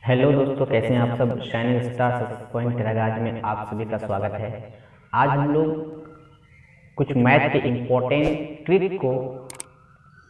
Hello दोस्तों, कैसे हैं आप सब। शाइनिंग स्टार सक्सेस पॉइंट राज में आप सभी का स्वागत है। आज हम लोग कुछ मैथ के इम्पोर्टेंट ट्रिक को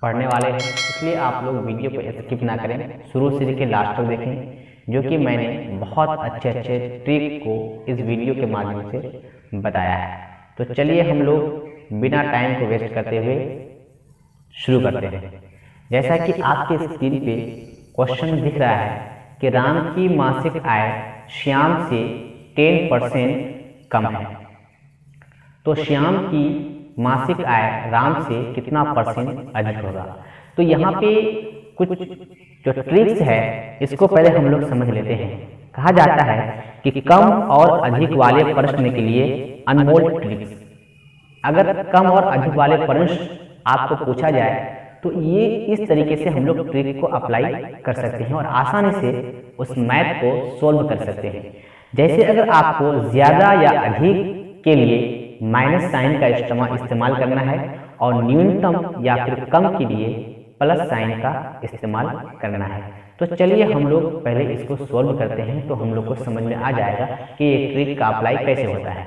पढ़ने वाले हैं, इसलिए आप लोग वीडियो को स्किप ना करें, शुरू से लेकर लास्ट तक देखें, जो कि मैंने बहुत अच्छे अच्छे ट्रिक को इस वीडियो के माध्यम से बताया है। तो चलिए हम लोग बिना टाइम को वेस्ट करते हुए शुरू करते हैं। जैसा कि आपके स्क्रीन पे क्वेश्चन दिख रहा है कि राम की मासिक आय श्याम से 10% कम है, तो श्याम की मासिक आय राम से कितना परसेंट अधिक होगा। तो यहाँ पे कुछ जो ट्रिक्स है इसको पहले हम लोग समझ लेते हैं। कहा जाता है कि कम और अधिक वाले प्रश्न के लिए अनमोल ट्रिक्स। अगर कम और अधिक वाले प्रश्न आपको पूछा जाए तो ये इस तरीके से हम लोग ट्रिक को अप्लाई कर सकते हैं और आसानी से उस मैथ को सोल्व कर सकते हैं। जैसे अगर आपको ज्यादा या अधिक के लिए माइनस साइन का इस्तेमाल करना है और न्यूनतम या फिर कम के लिए प्लस साइन का इस्तेमाल करना है, तो चलिए हम लोग पहले इसको सोल्व करते हैं, तो हम लोग को समझ में आ जाएगा कि ये ट्रिक का अप्लाई कैसे होता है।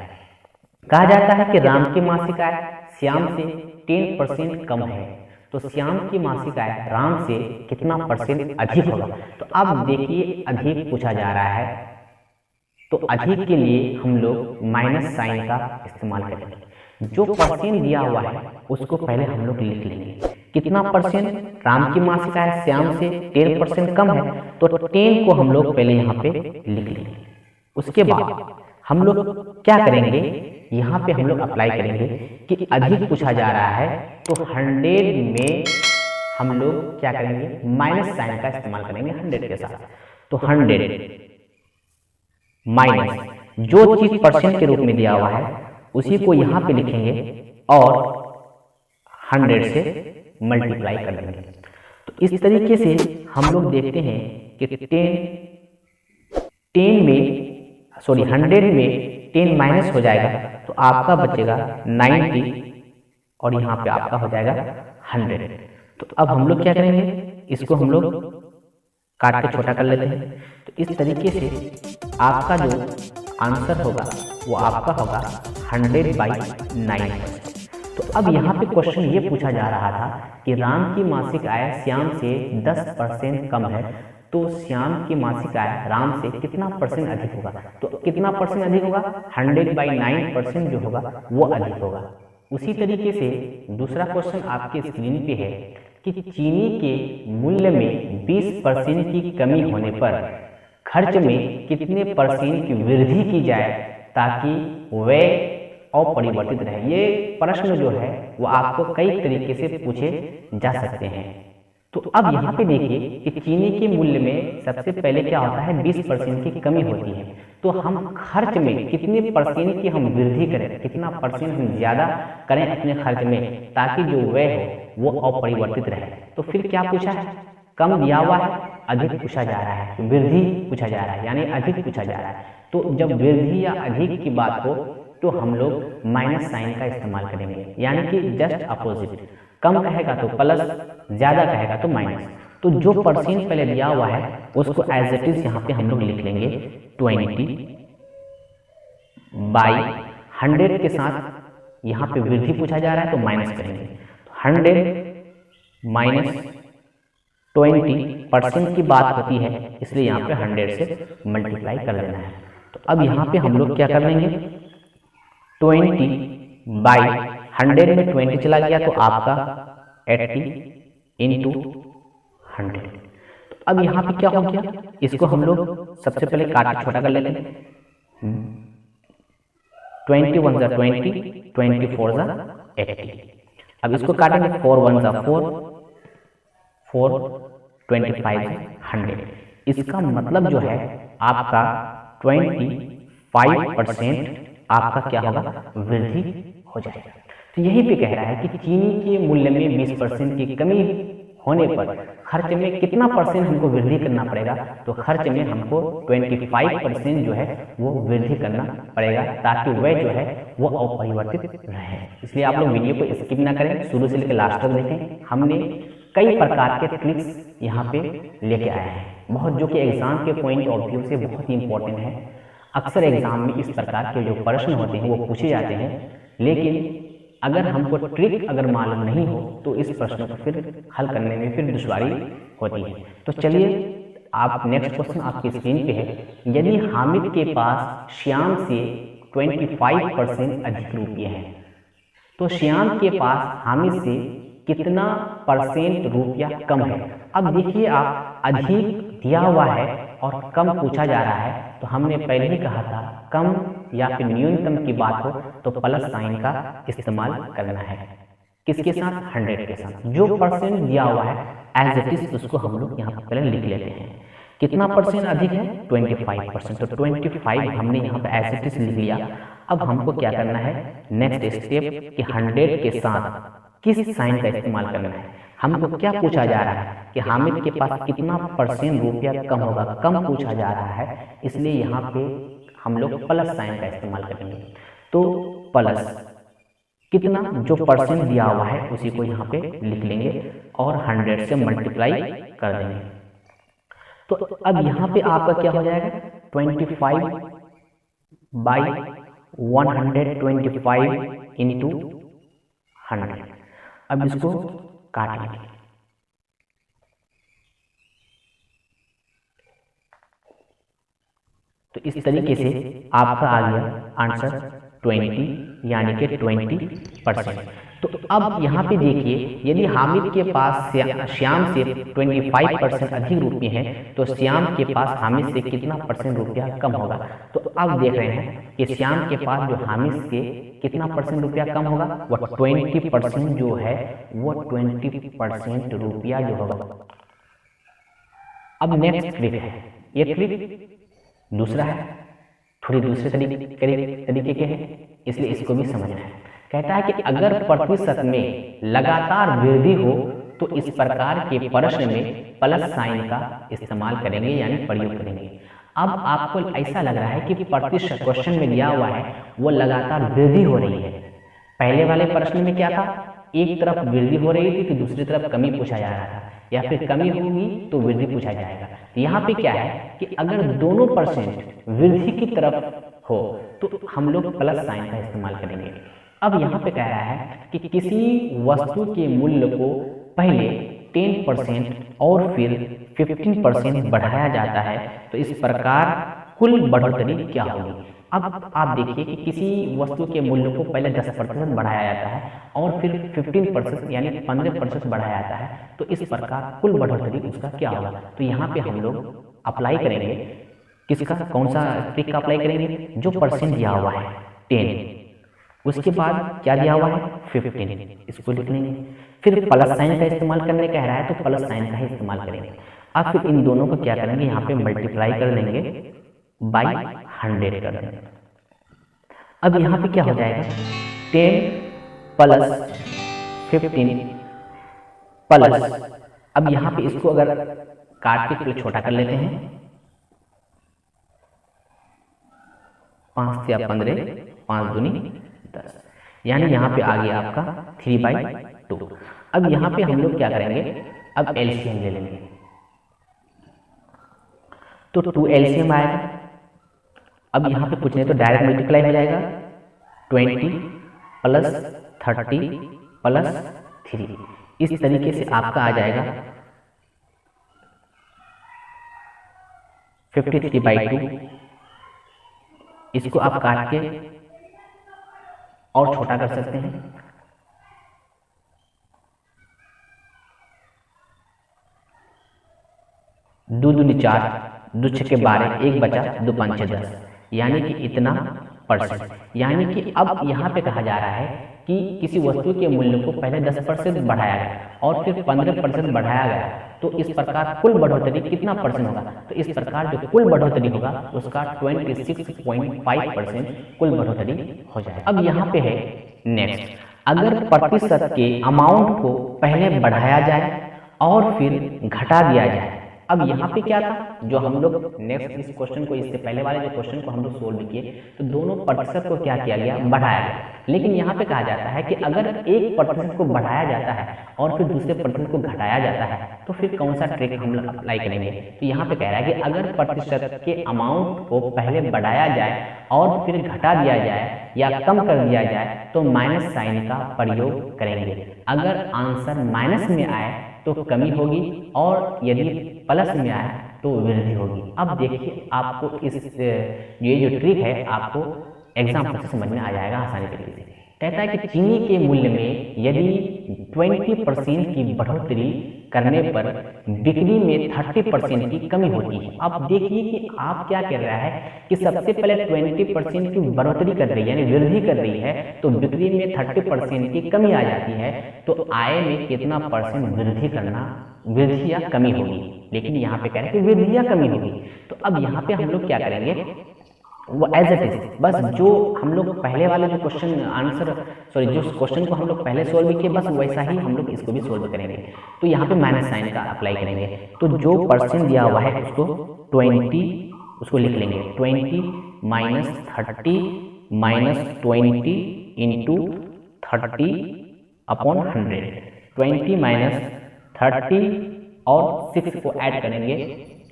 कहा जाता है कि राम की मासिक आय श्याम से 10% कम है, तो श्याम की मासिक आय राम से कितना परसेंट अधिक होगा। तो अब देखिए अधिक पूछा जा रहा है, तो अधिक के लिए हम लोग माइनस साइन का इस्तेमाल करेंगे। जो परसेंट दिया हुआ है उसको पहले हम लोग लिख लेंगे। कितना परसेंट राम की मासिक आय श्याम से 10% कम है, तो 10 को हम लोग पहले यहाँ पे लिख लेंगे। उसके बाद हम लोग क्या करेंगे, यहाँ पे हम लोग अप्लाई करेंगे कि अधिक पूछा जा रहा है, तो 100 में हम लोग क्या करेंगे, माइनस साइन का इस्तेमाल करेंगे 100 के साथ। तो 100 माइनस जो चीज परसेंट के रूप में दिया हुआ है उसी को यहाँ पे लिखेंगे और 100 से मल्टीप्लाई कर देंगे। तो इस तरीके से हम लोग देखते हैं कि 100 में 10 माइनस हो जाएगा, तो आपका बचेगा 90 और यहाँ पे आपका हो जाएगा 100। तो अब हम लोग क्या करेंगे, इसको हम लोग काट के छोटा कर लेते हैं। तो इस तरीके से आपका जो आंसर होगा वो आपका होगा 100/9। तो अब यहाँ पे क्वेश्चन ये पूछा जा रहा था कि राम की मासिक आय श्याम से 10% कम है, तो श्याम की मासिक आय राम से कितना परसेंट अधिक होगा। तो कितना परसेंट अधिक होगा, 100/9% जो होगा वो अधिक होगा। उसी तरीके से दूसरा क्वेश्चन आपके स्क्रीन पे है कि चीनी के मूल्य में 20% की कमी होने पर खर्च में कितने परसेंट की वृद्धि की जाए ताकि वह अपरिवर्तित रहे। ये प्रश्न जो है वो आपको कई तरीके से पूछे जा सकते हैं। तो अब यहाँ पे देखिए कि चीनी के मूल्य में सबसे पहले क्या होता है, 20% की कमी होती है। तो हम खर्च में कितने परसेंट की हम वृद्धि करें, कितना परसेंट हम ज्यादा करें अपने खर्च में ताकि जो व्यय हो वो अपरिवर्तित रहे। तो फिर क्या पूछा है, कम दिया हुआ है, अधिक पूछा जा रहा है, वृद्धि पूछा जा रहा है, यानी अधिक पूछा जा रहा है। तो जब वृद्धि या अधिक की बात हो तो हम लोग माइनस साइन का इस्तेमाल करेंगे, यानी कि जस्ट अपोजिट। कम कहेगा तो प्लस, ज्यादा कहेगा तो माइनस। तो जो परसेंट पहले दिया हुआ है उसको एज इट इज यहाँ पे हम लोग लिख लेंगे 20/100 के साथ यहाँ पे वृद्धि पूछा जा रहा है तो माइनस करेंगे। 100 - 20% की बात होती है, इसलिए यहाँ पे 100 से मल्टीप्लाई कर देना है। तो अब यहाँ पे हम लोग क्या कर लेंगे, 20/100 में 20 चला गया तो आपका 80 × 100। तो अब यहाँ पे क्या हो गया, इसको हम लोग सबसे पहले काट के छोटा कर लेते हैं। 20 1 × 20, 24 × 80। अब इसको काटेंगे, 4 1 × 4, 4 25 100। इसका मतलब जो है आपका 25% आपका क्या होगा, वृद्धि हो जाएगा। तो यही पे कह रहा है कि चीनी के मूल्य में 20% की कमी होने पर खर्च में कितना परसेंट हमको वृद्धि करना पड़ेगा। तो खर्च में हमको 25% जो है वो वृद्धि करना पड़ेगा ताकि वह जो है वो अपरिवर्तित रहे। इसलिए आप लोग वीडियो को स्किप ना करें, शुरू से लेकर लास्ट तक देखें। हमने कई प्रकार के ट्रिक्स यहाँ पे लेके आए हैं। बहुत, जो कि एग्जाम के पॉइंट ऑफ व्यू से बहुत ही इंपॉर्टेंट है। अक्सर एग्जाम में इस प्रकार के जो प्रश्न होते हैं वो पूछे जाते हैं, लेकिन अगर हमको ट्रिक अगर मालूम नहीं हो तो इस प्रश्न को फिर हल करने में फिर दुश्वारी होती है। तो चलिए, आप नेक्स्ट क्वेश्चन आपकी स्क्रीन पे है। यदि हामिद के पास श्याम से 25% अधिक रुपये हैं, तो श्याम के पास हामिद से कितना % रुपया कम है। अब देखिए, आप अधिक दिया हुआ है और कम पूछा जा रहा है, तो हमने पहले ही कहा था कम या फिर न्यूनतम की बात हो तो प्लस साइन का इस्तेमाल करना है। किसके साथ? 100 के साथ। जो परसेंट दिया हुआ है एज इट इज उसको हम लोग यहाँ पर पहले लिख लेते हैं। कितना % अधिक है? 25%। तो 25 हमने यहाँ पे एज इट इज लिख लिया। अब हमको क्या करना है, नेक्स्ट स्टेप कि 100 के साथ किस साइन का इस्तेमाल करना है। हमको क्या पूछा जा रहा है कि हामिद के पास कितना % रुपया कम होगा, कम पूछा जा रहा है, इसलिए यहाँ पे हम लोग प्लस साइन का इस्तेमाल करेंगे। तो प्लस कितना, जो % दिया हुआ है उसी को यहाँ पे लिख लेंगे और 100 से मल्टीप्लाई कर देंगे। तो अब यहाँ पे आपका क्या हो जाएगा, 25/125 इंटू 100। अब इसको काट लेंगे। तो इस तरीके से आपका आ गया आंसर 20, यानी कि 20%। तो अब यहाँ पे देखिए, यदि हामिद के पास श्याम से 25% अधिक रुपये हैं, तो श्याम के पास हामिद से कितना % रुपया कम होगा। तो अब देख रहे हैं कि श्याम के पास जो हामिद से कितना % रुपया कम होगा, वो 20% जो है, वो 20% रुपया जो होगा। अब नेक्स्ट ट्रिक है, ये ट्रिक दूसरा है, थोड़ी दूसरे तरीके के हैं, इसलिए इसको भी समझना है। कहता है कि अगर प्रतिशत में लगातार वृद्धि हो तो इस प्रकार के प्रश्न में प्लस साइन का इस्तेमाल करेंगे, यानी प्रयोग करेंगे। अब आपको ऐसा लग रहा है कि प्रतिशत क्वेश्चन में दिया हुआ है वो लगातार वृद्धि हो रही है। पहले वाले प्रश्न में क्या था, एक तरफ वृद्धि हो रही थी तो दूसरी तरफ कमी पूछा जा रहा था, या फिर कमी होगी तो वृद्धि पूछा जाएगा। तो यहाँ पे क्या है कि अगर दोनों % वृद्धि की तरफ हो तो हम लोग प्लस साइन का इस्तेमाल करेंगे। अब यहाँ पे कह रहा है कि किसी वस्तु के मूल्य को पहले 10% और फिर 15% बढ़ाया जाता है, तो इस प्रकार कुल बढ़ोतरी क्या होगी। अब आप देखिए कि किसी वस्तु के मूल्य को पहले 10% बढ़ाया जाता है और फिर 15% यानी 15% बढ़ाया जाता है, तो इस प्रकार कुल बढ़ोतरी उसका क्या होगा। तो यहाँ पे हम लोग अप्लाई करेंगे, किसका, कौन सा ट्रिक का अप्लाई करेंगे, जो % दिया हुआ है 10, उसके बाद क्या दिया हुआ है 15, इसको लिख लेंगे। फिर प्लस साइन का इस्तेमाल करने कह रहा है तो प्लस साइन का ही इस्तेमाल करेंगे। अब फिर इन दोनों को क्या करेंगे, यहाँ पे मल्टीप्लाई कर देंगे बाई 100 कर देंगे। अब यहाँ पे क्या हो जाएगा, 10 प्लस 15 प्लस, अब यहाँ पे इसको अगर काट के थोड़ा छोटा कर लेते हैं, 5 या 15, 5 दूनी 10, यानी यहाँ पे आ गया आपका 3/2। अब यहाँ पे हम लोग क्या करेंगे, अब एलसीएम ले लेंगे, तो 2 एलसीएम आएगा। अब यहाँ पे कुछ नहीं तो डायरेक्ट मल्टीप्लाई हो जाएगा, 20 प्लस 30 प्लस 3, इस तरीके से आपका आ जाएगा 53/2। इसको आप काट के और छोटा कर सकते हैं, दो दूनी 4, 2 छक्के 12, 1 बचा, 2 5 6 10, यानी कि इतना %। यानी कि अब यहाँ पे कहा जा रहा है कि किसी वस्तु के मूल्य को पहले 10% बढ़ाया गया और फिर 15% बढ़ाया गया, तो इस प्रकार कुल बढ़ोतरी कितना % होगा। तो इस प्रकार जो कुल बढ़ोतरी होगा उसका 26.5% कुल बढ़ोतरी हो जाए। अब यहाँ पे है नेक्स्ट, अगर प्रतिशत के अमाउंट को पहले बढ़ाया जाए और फिर घटा दिया जाए अब यहाँ पे क्या था, जो हम लोग नेक्स्ट इस क्वेश्चन को, इससे पहले वाले जो क्वेश्चन को हम लोग सोल्व किए तो दोनों प्रतिशत को क्या किया गया, बढ़ाया गया। लेकिन यहाँ पे कहा जाता है कि अगर एक प्रतिशत को बढ़ाया जाता है और फिर दूसरे प्रतिशत को घटाया जाता है तो फिर कौन सा ट्रिक हम लोग अप्लाई करेंगे। तो यहाँ पे कह रहा है कि अगर प्रतिशत के अमाउंट को पहले बढ़ाया जाए और फिर घटा दिया जाए या कम कर दिया जाए तो माइनस साइन का प्रयोग करेंगे। अगर आंसर माइनस में आए तो कमी होगी और यदि प्लस में आए तो वृद्धि होगी। अब देखिए आपको इस ये जो ट्रिक है आपको एग्जाम्पल से समझ में आ जाएगा आसानी तरीके से। कहता है कि चीनी के मूल्य में यदि 20% की बढ़ोतरी करने पर बिक्री में 30% की कमी होती है। अब देखिए कि आप क्या कर रहा है कि सबसे पहले 20% की बढ़ोतरी कर रही है यानी वृद्धि कर रही है तो बिक्री में 30% की कमी आ जाती है तो आय में कितना परसेंट वृद्धि करना, वृद्धि या कमी होगी। लेकिन यहाँ पे कह रहे हैं कि वृद्धि या कमी होगी। तो अब यहाँ पे हम लोग क्या करेंगे, वो एज इट इज, बस जो हम लोग पहले वाले जो क्वेश्चन आंसर सॉरी जो क्वेश्चन को हम लोग पहले सोल्व किए बस वैसा ही हम लोग इसको भी सोल्व करेंगे। तो यहाँ पे माइनस साइन का अप्लाई करेंगे। तो जो परसेंट दिया हुआ है उसको 20 उसको लिख लेंगे 20 minus 30 minus 20 into 30 upon 100। 20 minus 30 और 6 को ऐड करेंगे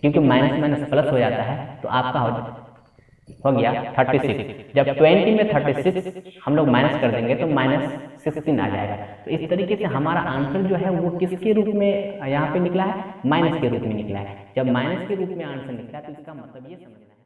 क्योंकि माइनस माइनस प्लस हो जाता है तो आपका हो गया 36। जब 20 में 36 हम लोग माइनस कर देंगे तो माइनस 16 आ जाएगा। तो इस तरीके से हमारा आंसर जो है वो किसके रूप में यहाँ पे निकला है, माइनस के रूप में निकला है। जब माइनस के रूप में आंसर निकला है तो इसका मतलब ये समझना है